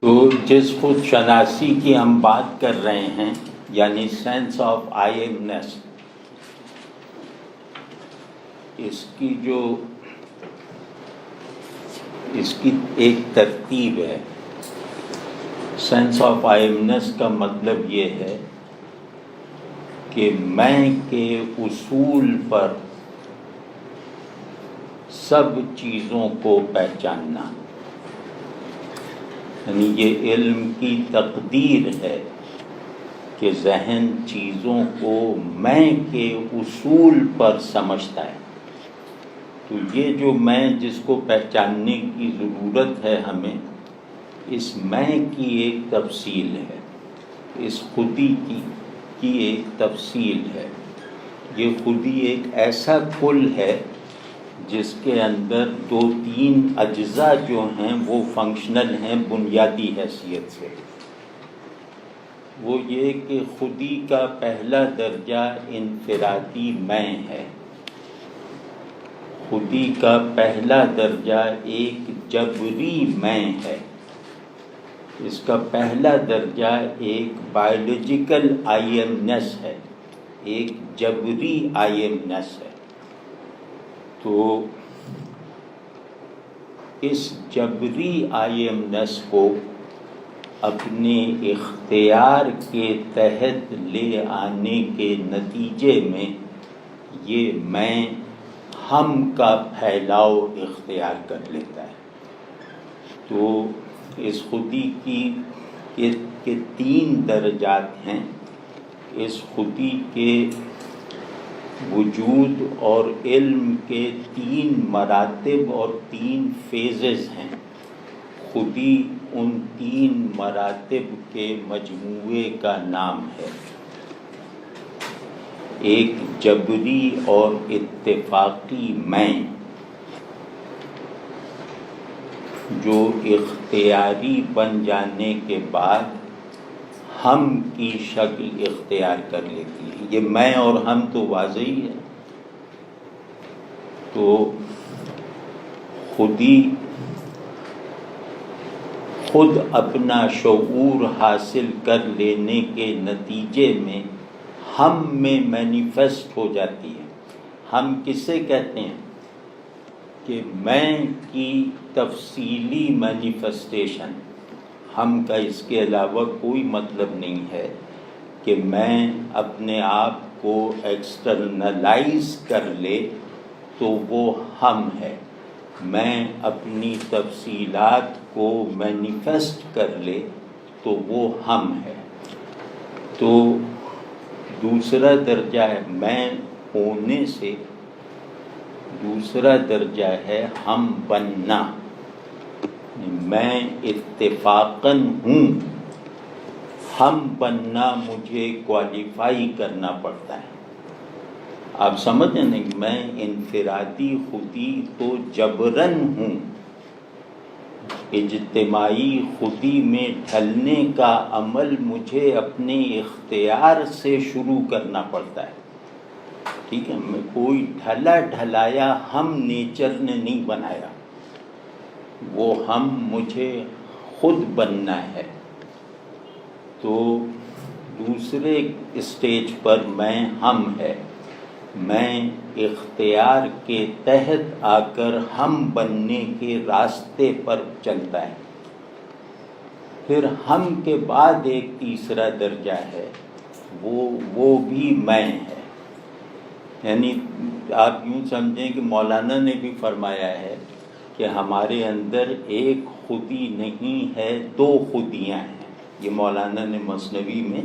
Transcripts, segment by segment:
تو جس خود شناسی کی ہم بات کر رہے ہیں، یعنی سینس آف آئی ایمنس، اس کی ایک ترتیب ہے۔ سینس آف آئی ایمنس کا مطلب یہ ہے کہ میں کے اصول پر سب چیزوں کو پہچاننا، یعنی یہ علم کی تقدیر ہے کہ ذہن چیزوں کو میں کے اصول پر سمجھتا ہے۔ تو یہ جو میں جس کو پہچاننے کی ضرورت ہے ہمیں، اس میں کی ایک تفصیل ہے، اس خودی کی ایک تفصیل ہے۔ یہ خودی ایک ایسا کل ہے جس کے اندر دو تین اجزاء جو ہیں وہ فنکشنل ہیں بنیادی حیثیت سے۔ وہ یہ کہ خودی کا پہلا درجہ انفرادی میں ہے، خودی کا پہلا درجہ ایک جبری میں ہے، اس کا پہلا درجہ ایک بایولوجیکل آئی ایمنس ہے، ایک جبری آئی ایمنس ہے۔ تو اس جبری آئی ایمنس کو اپنے اختیار کے تحت لے آنے کے نتیجے میں یہ میں ہم کا پھیلاؤ اختیار کر لیتا ہے۔ تو اس خودی کے تین درجات ہیں۔ اس خودی کے وجود اور علم کے تین مراتب اور تین فیزز ہیں۔ خودی ان تین مراتب کے مجموعے کا نام ہے۔ ایک جبری اور اتفاقی میں جو اختیاری بن جانے کے بعد ہم کی شکل اختیار کر لیتی ہے۔ یہ میں اور ہم تو واضح ہی ہے۔ تو خودی خود اپنا شعور حاصل کر لینے کے نتیجے میں ہم میں مینیفیسٹ ہو جاتی ہے۔ ہم کسے کہتے ہیں کہ میں کی تفصیلی مینیفیسٹیشن۔ ہم کا اس کے علاوہ کوئی مطلب نہیں ہے کہ میں اپنے آپ کو ایکسٹرنلائز کر لے تو وہ ہم ہے۔ میں اپنی تفصیلات کو مینیفیسٹ کر لے تو وہ ہم ہے۔ تو دوسرا درجہ ہے میں ہونے سے، دوسرا درجہ ہے ہم بننا۔ میں اتفاقاً ہوں، ہم بننا مجھے کوالیفائی کرنا پڑتا ہے۔ آپ سمجھیں نا کہ میں انفرادی خودی تو جبراً ہوں، اجتماعی خودی میں ڈھلنے کا عمل مجھے اپنے اختیار سے شروع کرنا پڑتا ہے۔ ٹھیک ہے، میں کوئی ڈھلا ڈھلایا ہم نیچر نے نہیں بنایا، وہ ہم مجھے خود بننا ہے۔ تو دوسرے اسٹیج پر میں ہم ہے، میں اختیار کے تحت آ کر ہم بننے کے راستے پر چلتا ہے۔ پھر ہم کے بعد ایک تیسرا درجہ ہے، وہ بھی میں ہے۔ یعنی آپ یوں سمجھیں کہ مولانا نے بھی فرمایا ہے کہ ہمارے اندر ایک خودی نہیں ہے، دو خودیاں ہیں۔ یہ مولانا نے مثنوی میں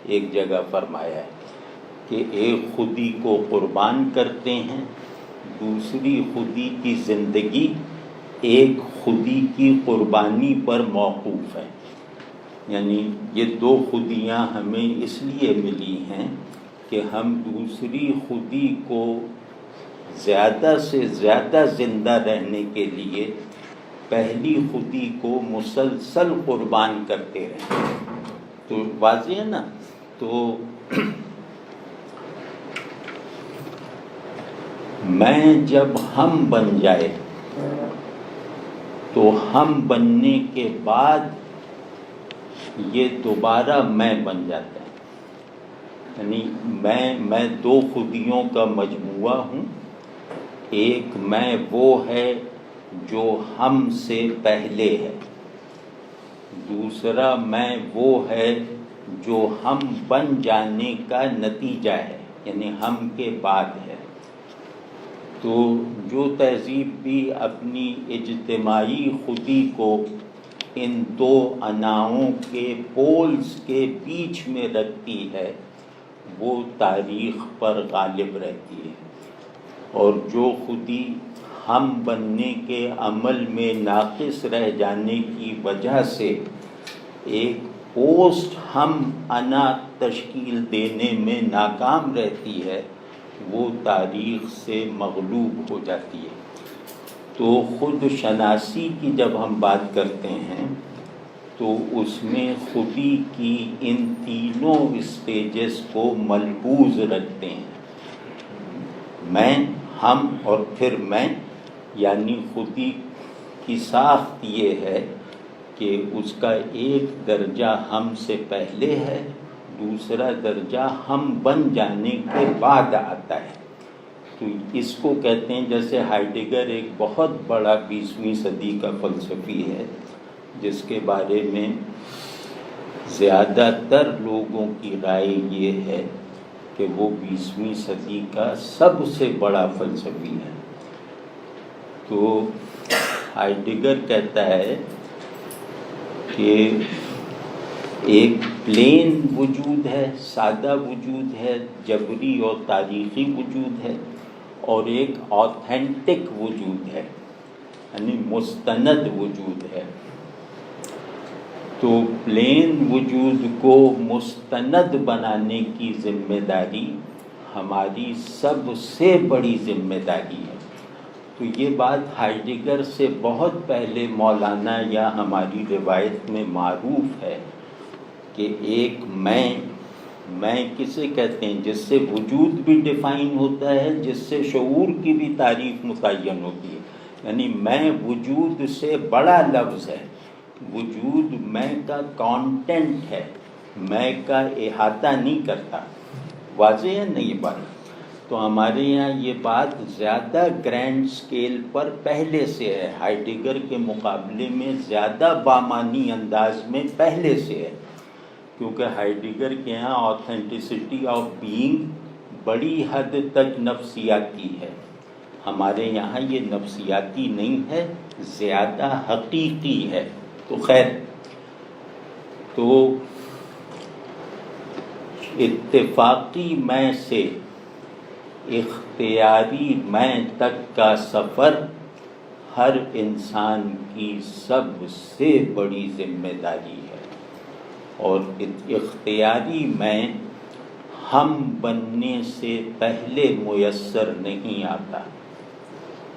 ایک جگہ فرمایا ہے کہ ایک خودی کو قربان کرتے ہیں، دوسری خودی کی زندگی ایک خودی کی قربانی پر موقوف ہے۔ یعنی یہ دو خودیاں ہمیں اس لیے ملی ہیں کہ ہم دوسری خودی کو زیادہ سے زیادہ زندہ رہنے کے لیے پہلی خودی کو مسلسل قربان کرتے رہیں۔ تو واضح ہے نا؟ تو میں جب ہم بن جائے تو ہم بننے کے بعد یہ دوبارہ میں بن جاتا ہے. یعنی میں دو خودیوں کا مجموعہ ہوں. ایک میں وہ ہے جو ہم سے پہلے ہے، دوسرا میں وہ ہے جو ہم بن جانے کا نتیجہ ہے، یعنی ہم کے بعد ہے. تو جو تہذیب بھی اپنی اجتماعی خودی کو ان دو اناؤں کے پولز کے بیچ میں رکھتی ہے وہ تاریخ پر غالب رہتی ہے، اور جو خودی ہم بننے کے عمل میں ناقص رہ جانے کی وجہ سے ایک پوسٹ ہم انا تشکیل دینے میں ناکام رہتی ہے وہ تاریخ سے مغلوب ہو جاتی ہے. تو خود شناسی کی جب ہم بات کرتے ہیں تو اس میں خودی کی ان تینوں اسٹیجز کو ملحوظ رکھتے ہیں. میں، ہم اور پھر میں، یعنی خودی کی ساخت یہ ہے کہ اس کا ایک درجہ ہم سے پہلے ہے، دوسرا درجہ ہم بن جانے کے بعد آتا ہے. تو اس کو کہتے ہیں، جیسے ہائیڈگر ایک بہت بڑا 20ویں صدی کا فلسفی ہے جس کے بارے میں زیادہ تر لوگوں کی رائے یہ ہے کہ وہ 20ویں صدی کا سب سے بڑا فلسفی ہے. تو ہائیڈگر کہتا ہے کہ ایک پلین وجود ہے، سادہ وجود ہے، جبری اور تاریخی وجود ہے، اور ایک آتھینٹک وجود ہے، یعنی مستند وجود ہے. تو پلین وجود کو مستند بنانے کی ذمہ داری ہماری سب سے بڑی ذمہ داری ہے. تو یہ بات ہائیڈگر سے بہت پہلے مولانا یا ہماری روایت میں معروف ہے کہ ایک میں کسے کہتے ہیں جس سے وجود بھی ڈیفائن ہوتا ہے، جس سے شعور کی بھی تعریف متعین ہوتی ہے. یعنی میں وجود سے بڑا لفظ ہے. وجود میں کا کانٹینٹ ہے، میں کا احاطہ نہیں کرتا. واضح ہے نا یہ بات؟ تو ہمارے یہاں یہ بات زیادہ گرینڈ سکیل پر پہلے سے ہے، ہائیڈگر کے مقابلے میں زیادہ بامانی انداز میں پہلے سے ہے، کیونکہ ہائیڈگر کے یہاں آتھینٹسٹی آف بینگ بڑی حد تک نفسیاتی ہے. ہمارے یہاں یہ نفسیاتی نہیں ہے، زیادہ حقیقی ہے. تو خیر، تو اتفاقی میں سے اختیاری میں تک کا سفر ہر انسان کی سب سے بڑی ذمہ داری ہے، اور اختیاری میں ہم بننے سے پہلے میسر نہیں آتا.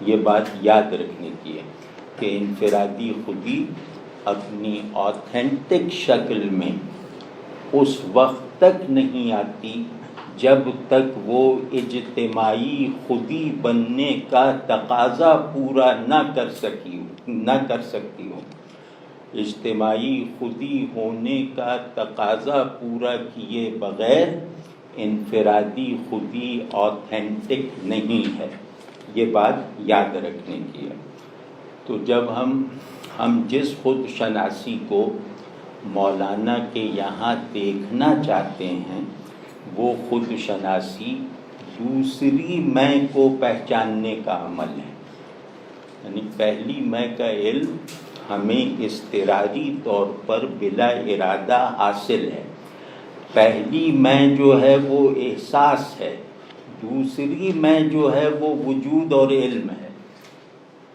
یہ بات یاد رکھنے کی ہے کہ انفرادی خودی اپنی آتھینٹک شکل میں اس وقت تک نہیں آتی جب تک وہ اجتماعی خودی بننے کا تقاضا پورا نہ کر سکتی ہو. اجتماعی خودی ہونے کا تقاضا پورا کیے بغیر انفرادی خودی آتھینٹک نہیں ہے. یہ بات یاد رکھنے کی ہے. تو جب ہم جس خود شناسی کو مولانا کے یہاں دیکھنا چاہتے ہیں وہ خود شناسی دوسری میں کو پہچاننے کا عمل ہے. یعنی پہلی میں کا علم ہمیں اضطراری طور پر بلا ارادہ حاصل ہے. پہلی میں جو ہے وہ احساس ہے، دوسری میں جو ہے وہ وجود اور علم ہے.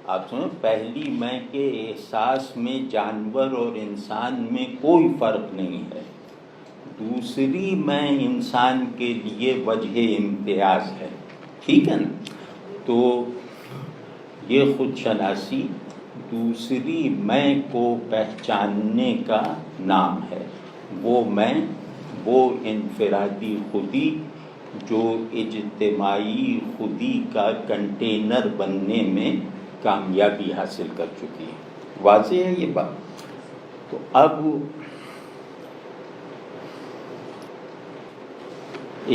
آپ سنیں، پہلی میں کے احساس میں جانور اور انسان میں کوئی فرق نہیں ہے، دوسری میں انسان کے لیے وجہ امتیاز ہے. ٹھیک ہے نا؟ تو یہ خود شناسی دوسری میں کو پہچاننے کا نام ہے. وہ میں، وہ انفرادی خودی جو اجتماعی خودی کا کنٹینر بننے میں کامیابی حاصل کر چکی ہے۔ واضح ہے یہ بات؟ تو اب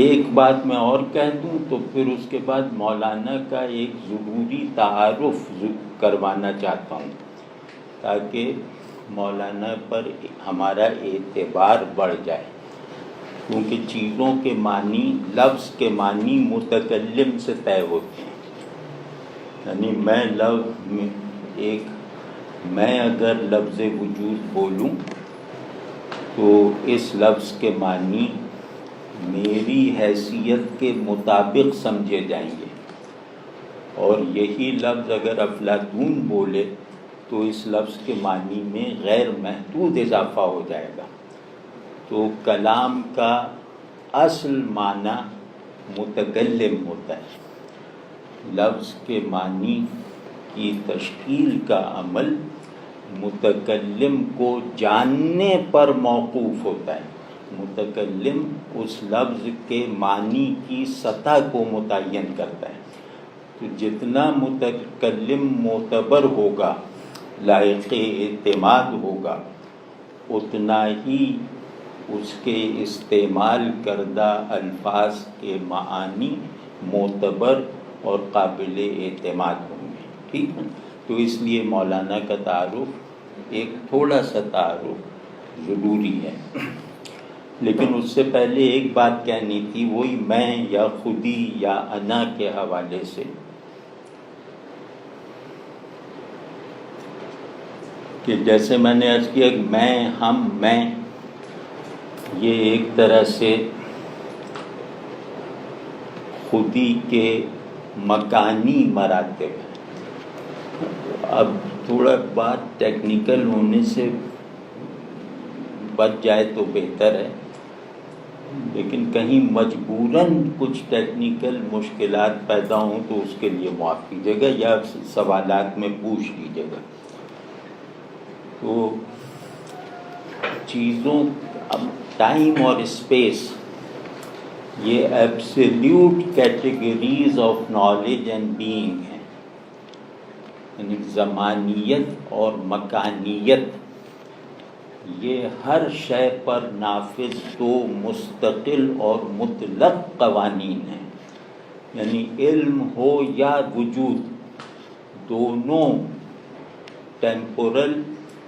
ایک بات میں اور کہہ دوں تو پھر اس کے بعد مولانا کا ایک ضروری تعارف کروانا چاہتا ہوں تاکہ مولانا پر ہمارا اعتبار بڑھ جائے، کیونکہ چیزوں کے معنی، لفظ کے معنی متکلم سے طے ہوتے ہیں۔ یعنی میں اگر لفظ وجود بولوں تو اس لفظ کے معنی میری حیثیت کے مطابق سمجھے جائیں گے، اور یہی لفظ اگر افلاطون بولے تو اس لفظ کے معنی میں غیر محدود اضافہ ہو جائے گا۔ تو کلام کا اصل معنی متکلم ہوتا ہے، لفظ کے معنی کی تشکیل کا عمل متکلم کو جاننے پر موقوف ہوتا ہے۔ متکلم اس لفظ کے معنی کی سطح کو متعین کرتا ہے۔ تو جتنا متکلم معتبر ہوگا، لائق اعتماد ہوگا، اتنا ہی اس کے استعمال کردہ الفاظ کے معانی معتبر اور قابل اعتماد ہوں گے۔ ٹھیک ہے؟ تو اس لیے مولانا کا تعارف، ایک تھوڑا سا تعارف ضروری ہے۔ لیکن اس سے پہلے ایک بات کہنی تھی، وہی میں یا خودی یا انا کے حوالے سے، کہ جیسے میں نے عرض کیا کہ میں، ہم، میں، یہ ایک طرح سے خودی کے مکانی مراتب ہیں۔ اب تھوڑا بات ٹیکنیکل ہونے سے بچ جائے تو بہتر ہے، لیکن کہیں مجبوراً کچھ ٹیکنیکل مشکلات پیدا ہوں تو اس کے لیے معاف کیجیے گا یا سوالات میں پوچھ لیجیے گا۔ تو چیزوں، اب ٹائم اور اسپیس، یہ absolute categories of knowledge and being ہیں، یعنی زمانیت اور مکانیت، یہ ہر شے پر نافذ دو مستقل اور مطلق قوانین ہیں۔ یعنی علم ہو یا وجود، دونوں ٹیمپورل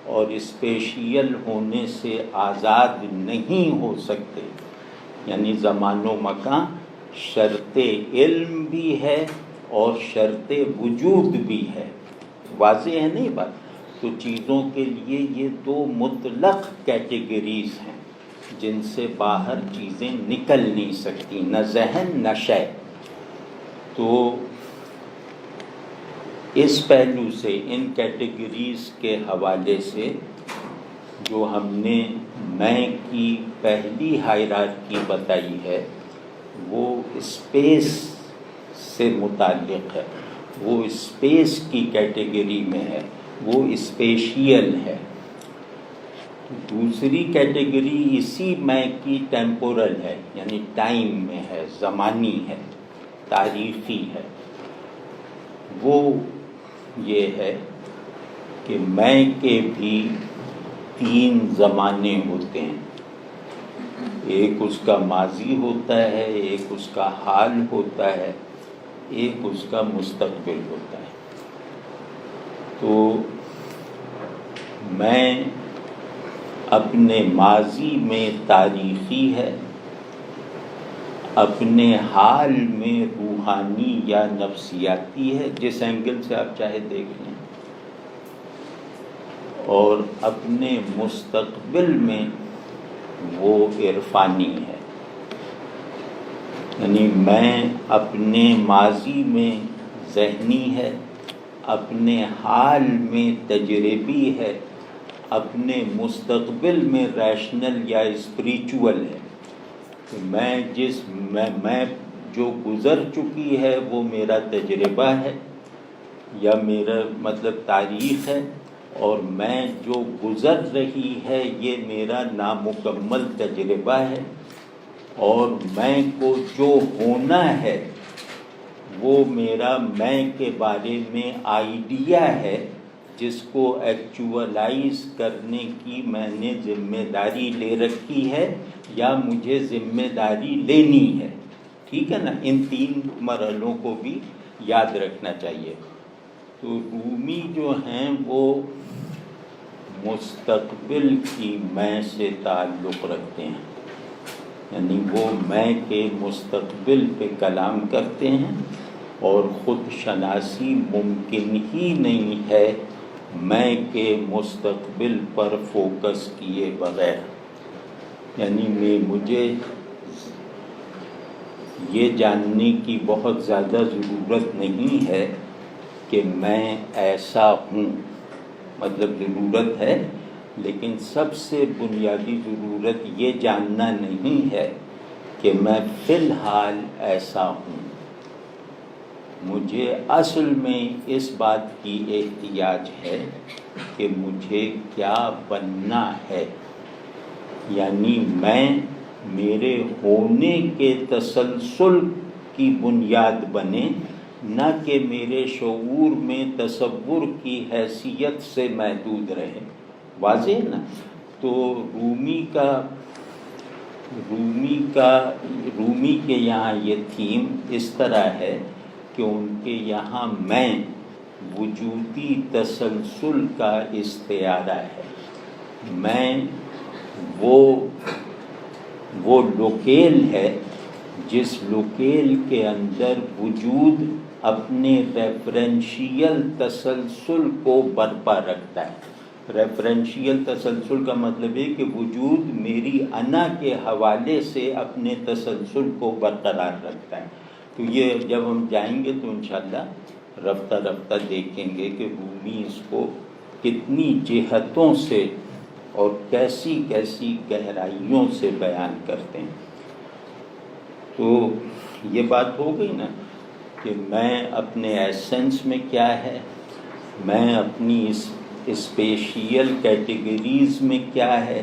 اور اسپیشیل ہونے سے آزاد نہیں ہو سکتے۔ یعنی زمان و مکان شرط علم بھی ہے اور شرط وجود بھی ہے۔ واضح ہے نہیں بات؟ تو چیزوں کے لیے یہ دو مطلق کیٹیگریز ہیں جن سے باہر چیزیں نکل نہیں سکتی، نہ ذہن نہ شے۔ تو اس پہلو سے، ان کیٹیگریز کے حوالے سے، جو ہم نے میں کی پہلی ہائرارکی بتائی ہے وہ اسپیس سے متعلق ہے، وہ اسپیس کی کیٹیگری میں ہے، وہ اسپیشیل ہے۔ دوسری کیٹیگری اسی میں کی ٹیمپورل ہے، یعنی ٹائم میں ہے، زمانی ہے، تاریخی ہے۔ وہ یہ ہے کہ میں کے بھی تین زمانے ہوتے ہیں، ایک اس کا ماضی ہوتا ہے، ایک اس کا حال ہوتا ہے، ایک اس کا مستقبل ہوتا ہے۔ تو میں اپنے ماضی میں تاریخی ہے، اپنے حال میں روحانی یا نفسیاتی ہے، جس اینگل سے آپ چاہے دیکھ لیں، اور اپنے مستقبل میں وہ عرفانی ہے۔ یعنی میں اپنے ماضی میں ذہنی ہے، اپنے حال میں تجربی ہے، اپنے مستقبل میں ریشنل یا اسپریچول ہے۔ میں جو گزر چکی ہے وہ میرا تجربہ ہے، یا میرا مطلب تاریخ ہے، اور میں جو گزر رہی ہے یہ میرا نامکمل تجربہ ہے۔ اور میں کو جو ہونا ہے وہ میرا میں کے بارے میں آئیڈیا ہے جس کو ایکچولائز کرنے کی میں نے ذمہ داری لے رکھی ہے یا مجھے ذمہ داری لینی ہے. ٹھیک ہے نا؟ ان تین مرحلوں کو بھی یاد رکھنا چاہیے. تو رومی جو ہیں وہ مستقبل کی میں سے تعلق رکھتے ہیں، یعنی وہ میں کے مستقبل پہ کلام کرتے ہیں، اور خود شناسی ممکن ہی نہیں ہے میں کے مستقبل پر فوکس کیے بغیر. یعنی مجھے یہ جاننے کی بہت زیادہ ضرورت نہیں ہے کہ میں ایسا ہوں، مطلب ضرورت ہے لیکن سب سے بنیادی ضرورت یہ جاننا نہیں ہے کہ میں فی الحال ایسا ہوں. مجھے اصل میں اس بات کی احتیاج ہے کہ مجھے کیا بننا ہے، یعنی میں میرے ہونے کے تسلسل کی بنیاد بنے، نہ کہ میرے شعور میں تصور کی حیثیت سے محدود رہے. واضح نا؟ تو رومی کے یہاں یہ تھیم اس طرح ہے کہ ان کے یہاں میں وجودی تسلسل کا استعارہ ہے. میں وہ لوکیل ہے جس لوکیل کے اندر وجود اپنے ریفرنشیل تسلسل کو برپا رکھتا ہے. ریفرنشیل تسلسل کا مطلب ہے کہ وجود میری انا کے حوالے سے اپنے تسلسل کو برقرار رکھتا ہے. تو یہ جب ہم جائیں گے تو انشاءاللہ رفتہ رفتہ دیکھیں گے کہ رومی اس کو کتنی جہتوں سے اور کیسی کیسی گہرائیوں سے بیان کرتے ہیں. تو یہ بات ہو گئی نا کہ میں اپنے ایسنس میں کیا ہے، میں اپنی اسپیشیل کیٹیگریز میں کیا ہے،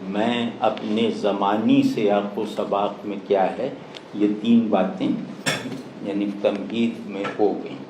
میں اپنے زمانی سیاق و سباق میں کیا ہے. یہ تین باتیں یعنی تمہید میں ہو گئیں.